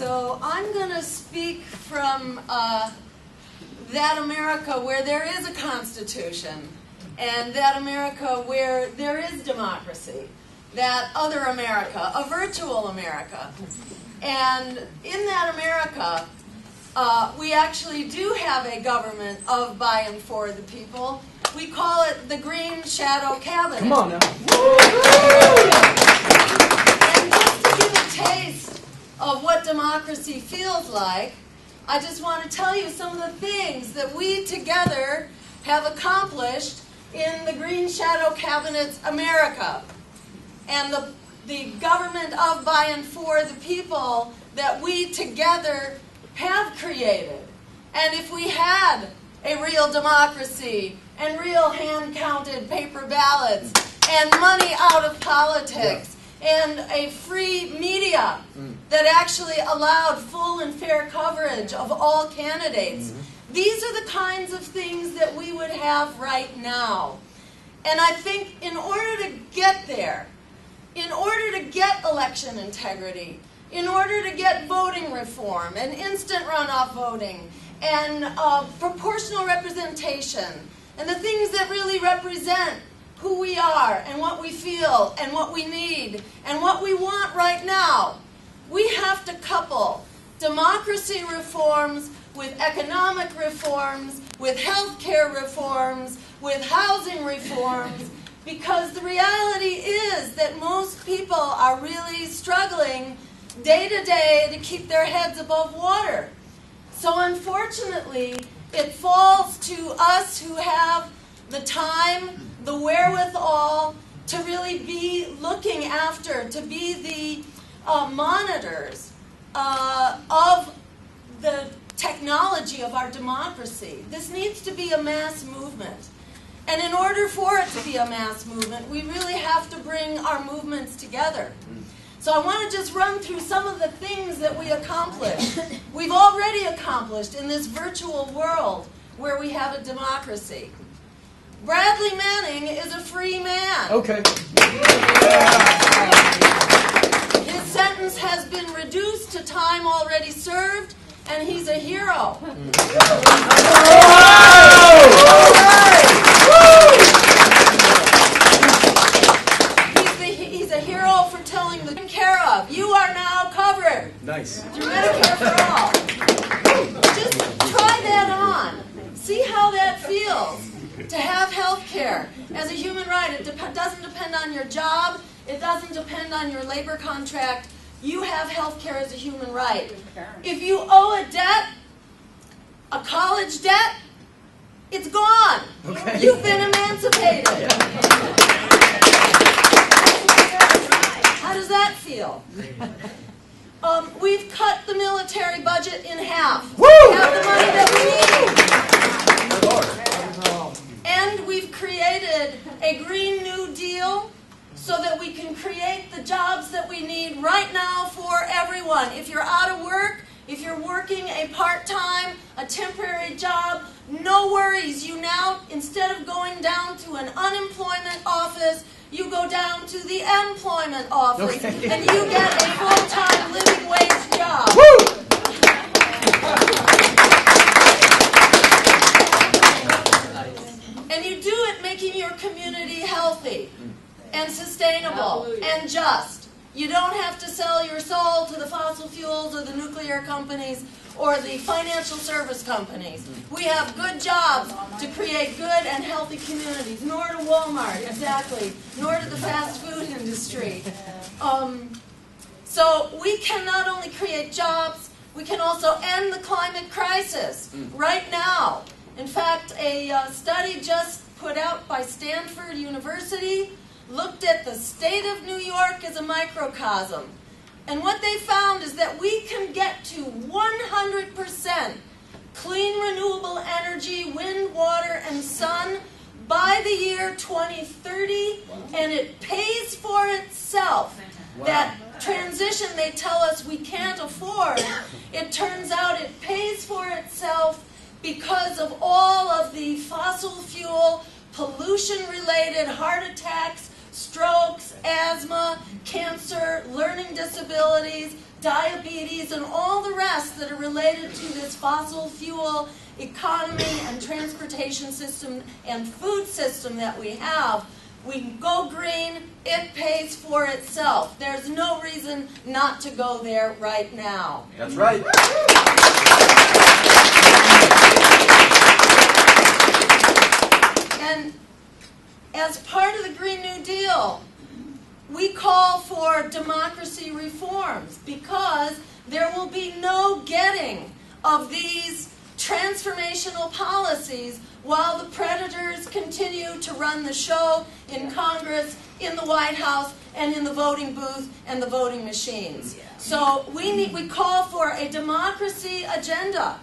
So I'm going to speak from that America where there is a Constitution, and that America where there is democracy, that other America, a virtual America. And in that America, we actually do have a government of, by, and for the people. We call it the Green Shadow Cabinet. Come on now. And just to give a taste of what democracy feels like, I just want to tell you some of the things that we together have accomplished in the Green Shadow Cabinet's America. And the government of, by, and for the people that we together have created. And if we had a real democracy and real hand-counted paper ballots and money out of politics and a free media that actually allowed full and fair coverage of all candidates, these are the kinds of things that we would have right now. And I think in order to get there, in order to get election integrity, in order to get voting reform and instant runoff voting and proportional representation and the things that really represent who we are and what we feel and what we need and what we want right now, we have to couple democracy reforms with economic reforms, with health care reforms, with housing reforms, because the reality is that most people are really struggling day to day to keep their heads above water. So unfortunately, it falls to us who have the time, the wherewithal to really be looking after, to be the monitors of the technology of our democracy. This needs to be a mass movement. And in order for it to be a mass movement, we really have to bring our movements together. So I want to just run through some of the things that we accomplished. We've already accomplished in this virtual world where we have a democracy. Bradley Manning is a free man. Okay. His sentence has been reduced to time already served, and he's a hero. He's a hero for telling the care of. You are now covered. Nice. Through Medicare for all. Just try that on. See how that feels to have health care as a human right. It doesn't depend on your job. It doesn't depend on your labor contract. You have health care as a human right. If you owe a debt, a college debt, it's gone. Okay. You've been emancipated. How does that feel? We've cut the military budget in half. Woo! We have the money that we need. And we've created a Green New Deal so that we can create the jobs that we need right now for everyone. If you're out of work, if you're working a part-time, a temporary job, no worries. You now, instead of going down to an unemployment office, you go down to the employment office, and you get a full-time living wage job. Woo! And you do it making your community healthy and sustainable and just. You don't have to sell your soul to the fossil fuels or the nuclear companies or the financial service companies. We have good jobs to create good and healthy communities, nor to Walmart, exactly, nor to the fast food industry. So we can not only create jobs, we can also end the climate crisis right now. In fact, a study just put out by Stanford University looked at the state of New York as a microcosm. And what they found is that we can get to 100% clean renewable energy, wind, water, and sun by the year 2030, and it pays for itself. Wow. That transition they tell us we can't afford, it turns out it pays for itself because of all of the fossil fuel, pollution-related heart attacks, strokes, asthma, cancer, learning disabilities, diabetes, and all related to this fossil fuel economy and transportation system and food system that we have. We go green, it pays for itself. There's no reason not to go there right now. That's right. And as part of the Green New Deal, we call for democracy reforms because there will be no getting of these transformational policies while the predators continue to run the show in Congress, in the White House, and in the voting booth and the voting machines. So we call for a democracy agenda,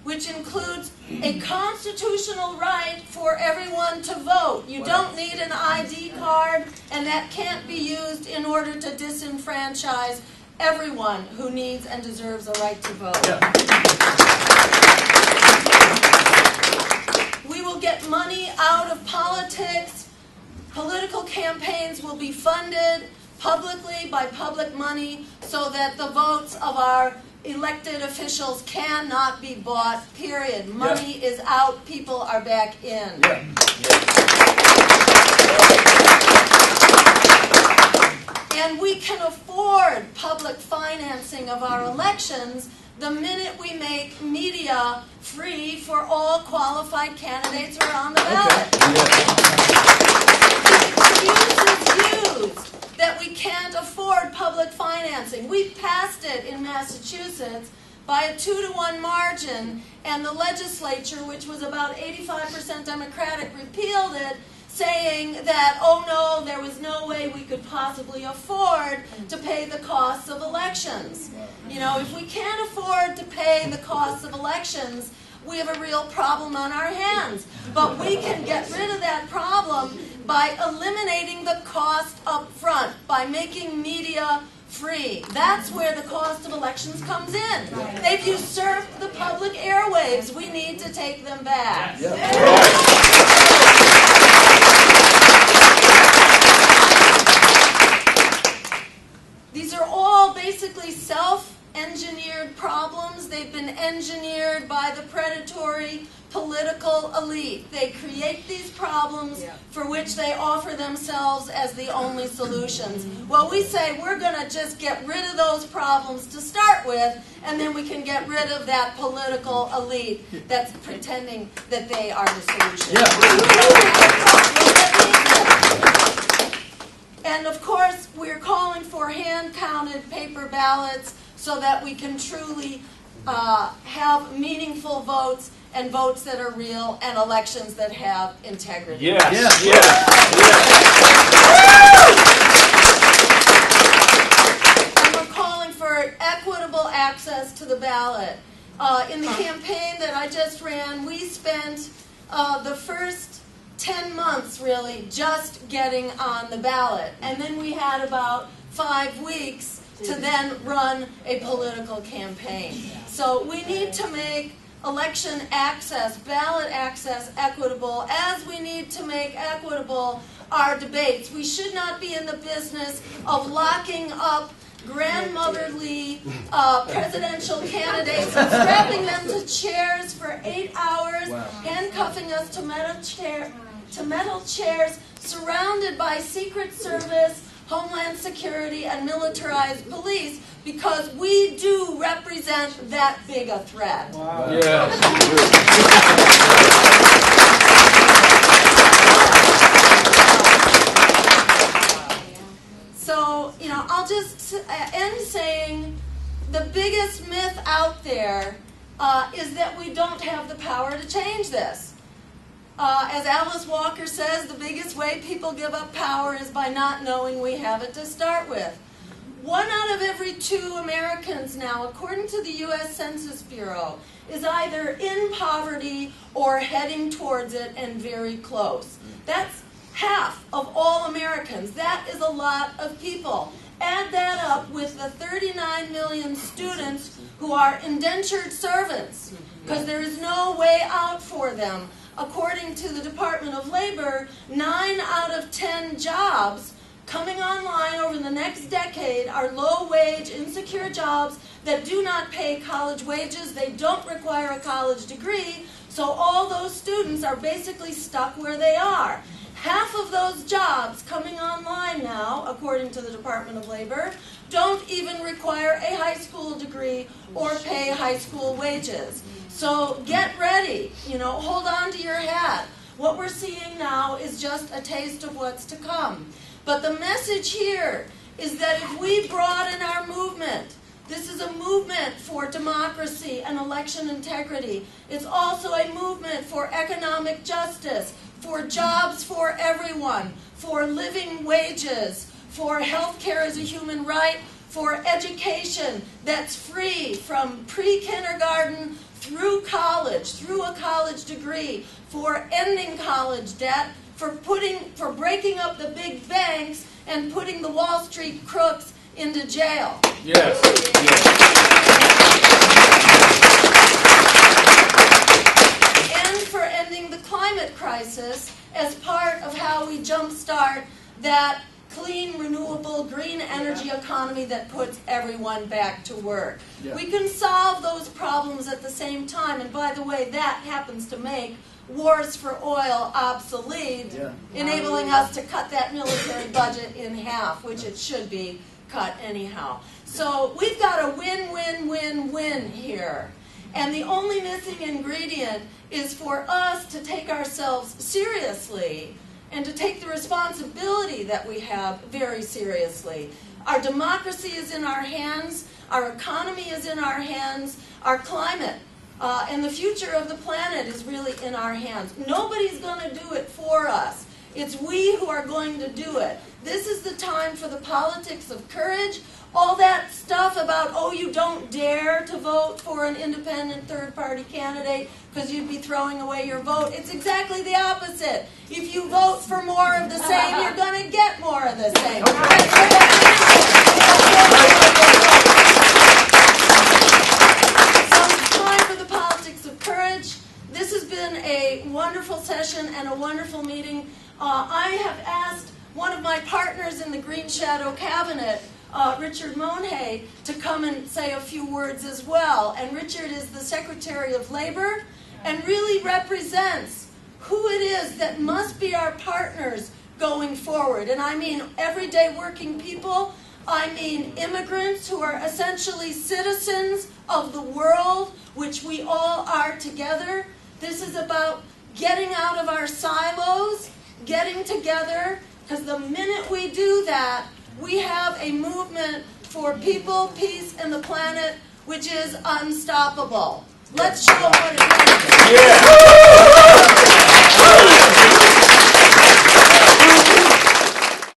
which includes a constitutional right for everyone to vote. You don't need an ID card, and that can't be used in order to disenfranchise everyone who needs and deserves a right to vote. We will get money out of politics. Political campaigns will be funded publicly by public money so that the votes of our elected officials cannot be bought, period. Money is out, people are back in. And we can afford public financing of our elections the minute we make media free for all qualified candidates who are on the ballot. The excuse is used that we can't afford public financing. We passed it in Massachusetts by a 2-to-1 margin, and the legislature, which was about 85% Democratic, repealed it, saying that, oh no, there was no way we could possibly afford to pay the costs of elections. You know, if we can't afford to pay the costs of elections, we have a real problem on our hands. But we can get rid of that problem by eliminating the cost up front, by making media free. That's where the cost of elections comes in. They've usurped the public airwaves. We need to take them back. These are all basically self-engineered problems. They've been engineered by the predatory political elite. They create these problems for which they offer themselves as the only solutions. Well, we say we're going to just get rid of those problems to start with, and then we can get rid of that political elite that's pretending that they are the solution. And of course, we're calling for hand-counted paper ballots so that we can truly have meaningful votes and votes that are real and elections that have integrity. Yes. And we're calling for equitable access to the ballot. In the campaign that I just ran, we spent the first 10 months really just getting on the ballot. And then we had about 5 weeks to then run a political campaign. So we need to make election access, ballot access equitable, as we need to make equitable our debates. We should not be in the business of locking up grandmotherly presidential candidates and strapping them to chairs for 8 hours, handcuffing us to metal chairs, surrounded by Secret Service, Homeland Security, and militarized police, because we do represent that big a threat. Wow. Yes. So, you know, I'll just end saying the biggest myth out there is that we don't have the power to change this. As Alice Walker says, the biggest way people give up power is by not knowing we have it to start with. 1 out of every 2 Americans now, according to the U.S. Census Bureau, is either in poverty or heading towards it and very close. That's half of all Americans. That is a lot of people. Add that up with the 39 million students who are indentured servants, because there is no way out for them. According to the Department of Labor, 9 out of 10 jobs coming online over the next decade are low-wage, insecure jobs that do not pay college wages. They don't require a college degree, so all those students are basically stuck where they are. Half of those jobs coming online now, according to the Department of Labor, don't even require a high school degree or pay high school wages. So get ready, hold on to your hat. What we're seeing now is just a taste of what's to come. But the message here is that if we broaden our movement, this is a movement for democracy and election integrity. It's also a movement for economic justice, for jobs for everyone, for living wages, for health care as a human right, for education that's free from pre-kindergarten through college, through a college degree, for ending college debt, for breaking up the big banks and putting the Wall Street crooks into jail. Yes. And for ending the climate crisis as part of how we jumpstart that clean, renewable, green energy economy that puts everyone back to work. Yeah. We can solve those problems at the same time, and by the way, that happens to make wars for oil obsolete, enabling us to cut that military budget in half, which it should be cut anyhow. So we've got a win-win-win-win here. And the only missing ingredient is for us to take ourselves seriously and to take the responsibility that we have very seriously. Our democracy is in our hands, our economy is in our hands, our climate and the future of the planet is really in our hands. Nobody's going to do it for us. It's we who are going to do it. This is the time for the politics of courage. All that stuff about, oh, you don't dare to vote for an independent third-party candidate because you'd be throwing away your vote. It's exactly the opposite. If you vote for more of the same, you're going to get more of the same. So it's time for the politics of courage. This has been a wonderful session and a wonderful meeting. I have asked one of my partners in the Green Shadow Cabinet, Richard Monhay, to come and say a few words as well. And Richard is the Secretary of Labor and really represents who it is that must be our partners going forward. And I mean everyday working people. I mean immigrants who are essentially citizens of the world, which we all are together. This is about getting out of our silos, getting together, because the minute we do that, we have a movement for people, peace, and the planet, which is unstoppable. Let's show what it is. Yeah.